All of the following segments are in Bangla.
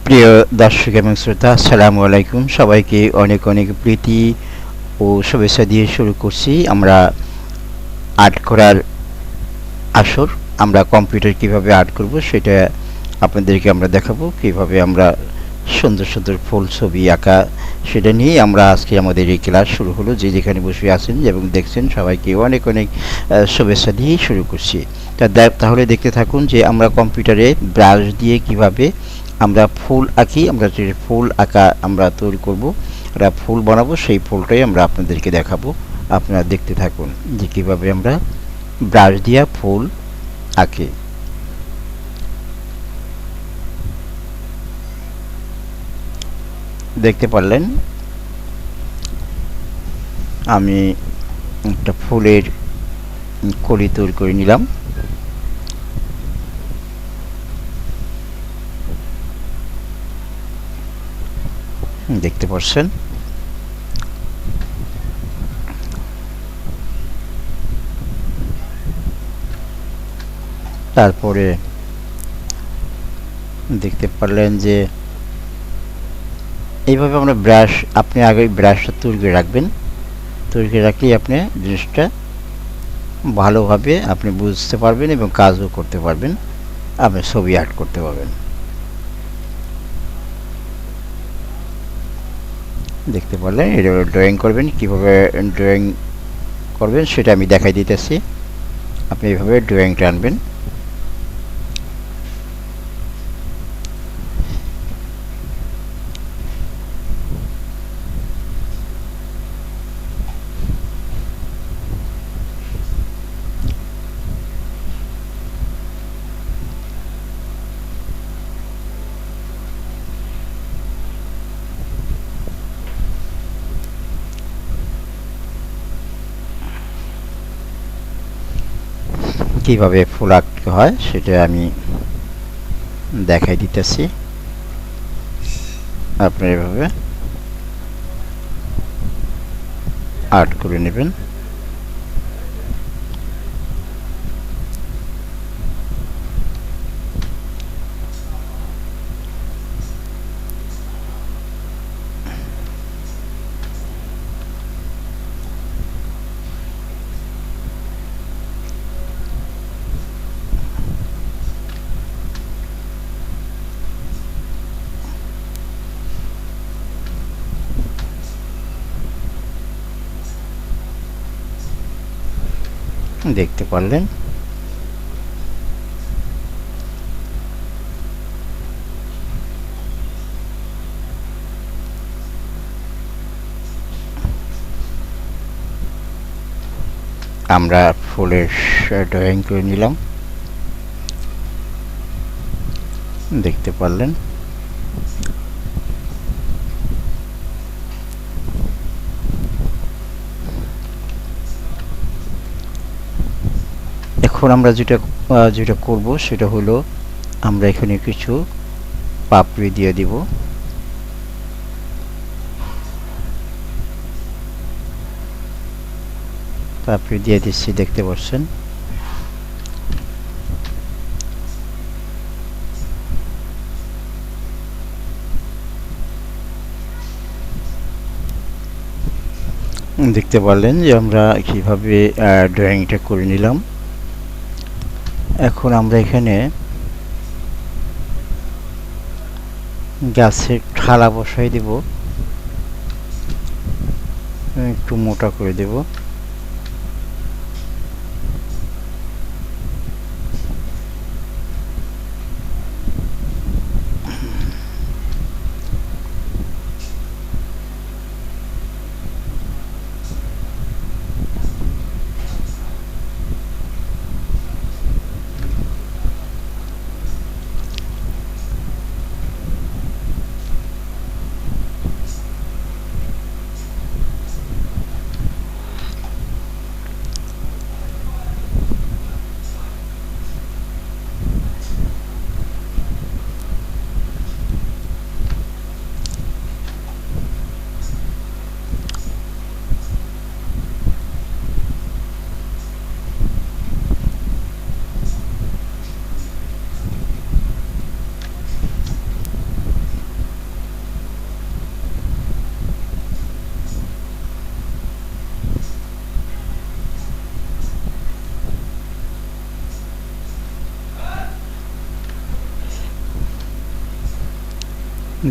প্রিয় দর্শক এবং শ্রোতা, আসসালামু আলাইকুম। সবাইকে অনেক অনেক প্রীতি ও শুভেচ্ছা দিয়ে শুরু করছি আমরা আর্ট করার আসর। আমরা কম্পিউটার কিভাবে আর্ট করব সেটা আপনাদেরকে আমরা দেখাবো। কিভাবে আমরা সুন্দর সুন্দর ফুল ছবি আঁকা সেটা নিয়েই আমরা আজকে আমাদের এই ক্লাস শুরু হলো। যে যেখানে বসে আছেন এবং দেখছেন সবাইকে অনেক অনেক শুভেচ্ছা দিয়েই শুরু করছি। তাহলে দেখতে থাকুন যে আমরা কম্পিউটারে ব্রাশ দিয়ে কিভাবে আমরা ফুল আঁকি। আমরা যে ফুল আঁকা আমরা তৈরি করব, একটা ফুল বানাবো, সেই ফুলটাই আমরা আপনাদেরকে দেখাবো। আপনারা দেখতে থাকুন যে কিভাবে আমরা ব্রাশ দিয়ে ফুল আঁকি। দেখতে পারলেন আমি একটা ফুলের কলি তৈরি করে নিলাম। দেখতে পাচ্ছেন তারপরে দেখতে পারলেন যে এইভাবে আমরা ব্রাশ, আপনি আগে ব্রাশটা তৈরি করে রাখবেন। তৈরি করে রাখলেই আপনি জিনিসটা ভালোভাবে আপনি বুঝতে পারবেন এবং কাজও করতে পারবেন, আপনি ছবি আর্ট করতে পারবেন। দেখতে পারলেন এটা ড্রয়িং করবেন, কিভাবে ড্রয়িং করবেন সেটা আমি দেখাই দিতেছি। আপনি এইভাবে ড্রয়িংটা আনবেন। কিভাবে ফুল আঁকতে হয় সেটা আমি দেখাই দিতেছি। আপনি এভাবে আর্ট করে নেবেন। দেখতে পারলেন আমরা ফুলের ড্রয়িং করে নিলাম। দেখতে পারলেন এখন আমরা যেটা করব সেটা হলো আমরা এখানে কিছু পাপড়ি দিয়ে দিব। পাপড়ি দিয়ে দিচ্ছি, দেখতে পাচ্ছেন। দেখতে পারলেন যে আমরা কিভাবে ড্রয়িংটা করে নিলাম। এখন আমরা এখানে গাছের ঠালা বসাই দেব, একটু মোটা করে দেব।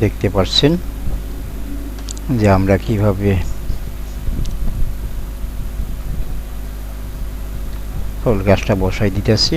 দেখতে পাচ্ছেন যে আমরা কিভাবে ফুল গাছটা বসাই দিতেছি।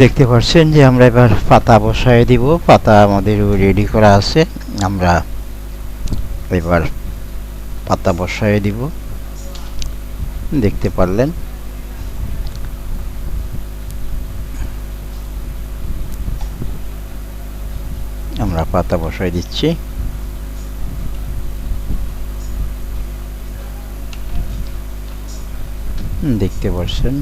দেখতে পাচ্ছেন যে আমরা এবার পাতা বসায় দিব। পাতা আমাদের রেডি করা আছে, আমরা এবার পাতা বসায় দিব। দেখতে পারলেন আমরা পাতা বসায় দিচ্ছি। দেখতে পাচ্ছেন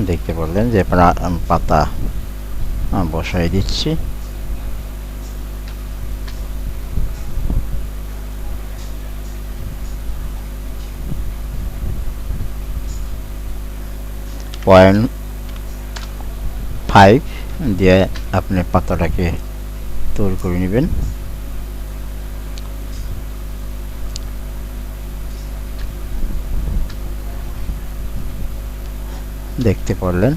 দেখতে পারলেন যে পাতা বসায় দিচ্ছি। পয়েন্ট 5 দিয়ে আপনি পাতাটাকে তৈরি করে নেবেন। দেখতে পারলেন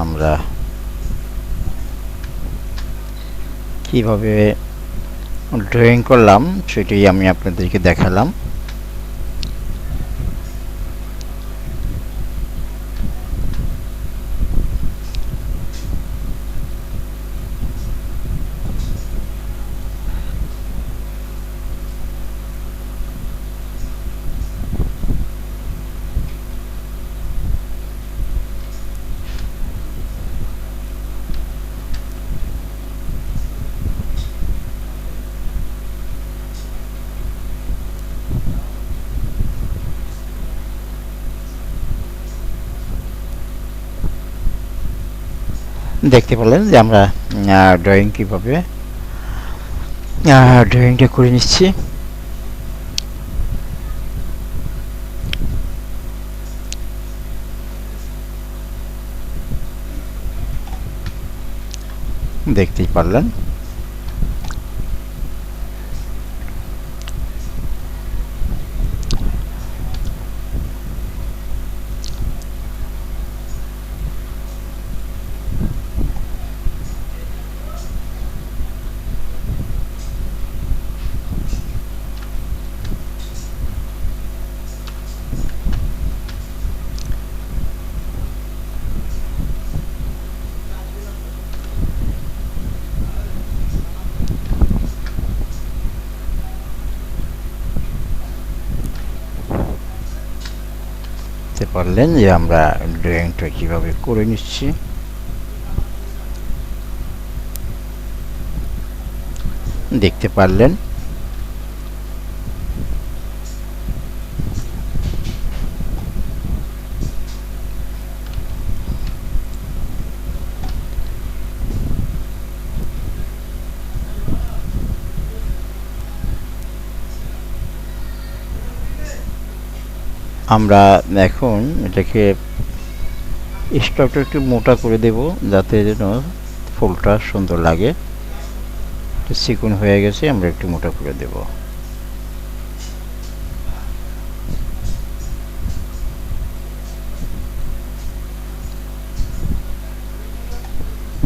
আমরা কিভাবে ড্রয়িং করলাম সেটাই আমি আপনাদেরকে দেখালাম। দেখতে পেলেন যে আমরা ড্রয়িং কিভাবে ড্রয়িংটা করে নিচ্ছি। দেখতেই পারলেন যে আমরা ড্রয়িংটা কিভাবে করে নিচ্ছি। দেখতে পারলেন আমরা এখন এটাকে স্টকটা একটু মোটা করে দেব যাতে যেন ফুলটা সুন্দর লাগে। চিকন হয়ে গেছে, আমরা একটু মোটা করে দেব।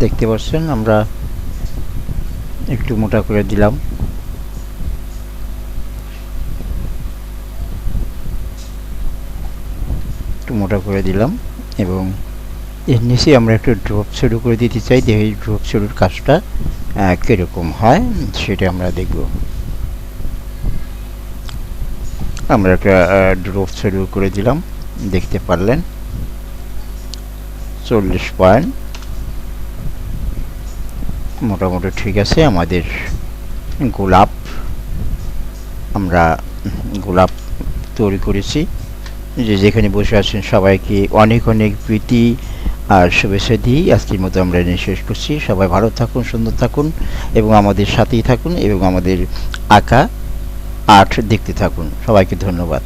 দেখতে পাচ্ছেন আমরা একটু মোটা করে দিলাম। একটু মোটা করে দিলাম এবং এর নিচে আমরা একটু ড্রপ শুরু করে দিতে চাই। দেখি ড্রপ শুরুর কাজটা কীরকম হয় সেটা আমরা দেখব। আমরা একটা ড্রপ শুরু করে দিলাম, দেখতে পারলেন 40 পয়েন্ট মোটামুটি ঠিক আছে। আমাদের গোলাপ, আমরা গোলাপ তৈরি করেছি। যে যেখানে বসে আছেন সবাইকে অনেক অনেক প্রীতি আর শুভেচ্ছা দিই আজকের মতো আমরা এখানে শেষ করছি। সবাই ভালো থাকুন, সুন্দর থাকুন এবং আমাদের সাথেই থাকুন এবং আমাদের আঁকা আর্ট দেখতে থাকুন। সবাইকে ধন্যবাদ।